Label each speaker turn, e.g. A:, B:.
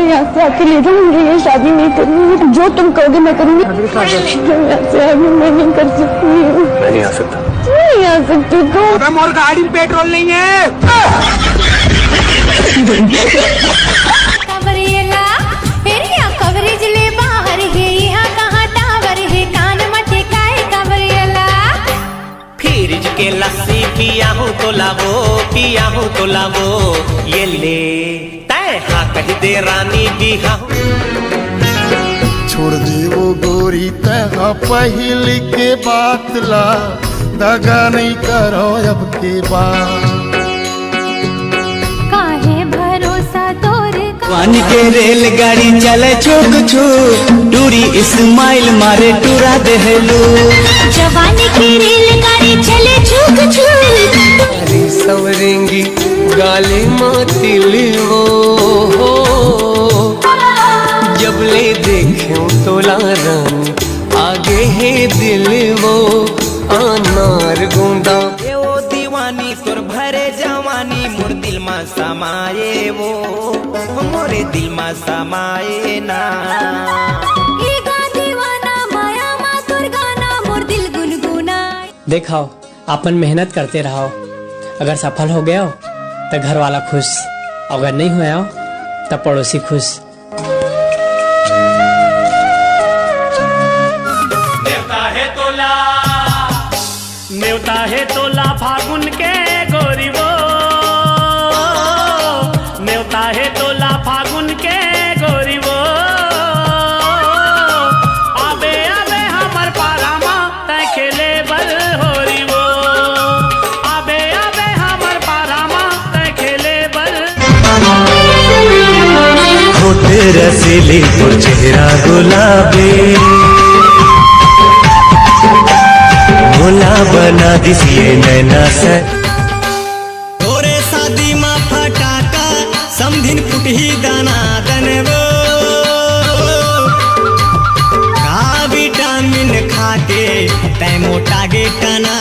A: यहाँ से आके ले जाओ, मुझे ये शादी नहीं करनी, जो तुम कहोगे मैं करूँगी। यहाँ से आगे मैं नहीं कर सकती हूँ।
B: मैं नहीं आ सकता।
A: नहीं आ सकती तो
C: मोर गाड़ी में पेट्रोल नहीं है।
D: कवरेला फेरिया कवरेज ले बाहर है, यहाँ कहाँ टावर है, कान मटे काए कवरेला।
E: फ्रिज के लस्सी पिया हूँ तो लावो ये ले तय हाँ कह दे रानी बिहा।
F: छोड़ दे वो गोरी तहा पहले के बात ला, दगा नहीं करो अब के बाद।
D: काहे भरोसा तोर
G: जवानी के रेलगाड़ी चले चुक छू, टूरी इस्माइल मारे टूरा देहलू।
D: जवानी की रेलगाड़ी चले छुक छू।
C: सवरेंगी गाली मातिल वो जब ले देखे तोला रानी आगे है दिल वो अनार गुंडा।
E: ए ओ दीवानी तोर भरे जवानी मोर दिल में समाये वो, मोरे दिल में समाये ना।
D: ये गा दीवाना माया मा तोर गाना मोर दिल गुनगुना।
H: देखाओ अपन मेहनत करते रहो, अगर सफल हो गया हो तो घर वाला खुश, अगर नहीं हुआ हो तो पड़ोसी खुश।
I: नेवता है तोला फागुन के गोरी वो, नेवता है तोला फागुन के गोरी वो। आबे आबे हमर पारामा तय खेले बल होरी वो, आबे आबे हमर पारामा तय खेले बल।
G: होठ रसीली और चेहरा गुलाबी, भोला बना दिसिए नैना से। तोरे शादी मा फटाका समधिन फुटही दाना दनबो, का विटामिन खाके तै मोटा गे टना।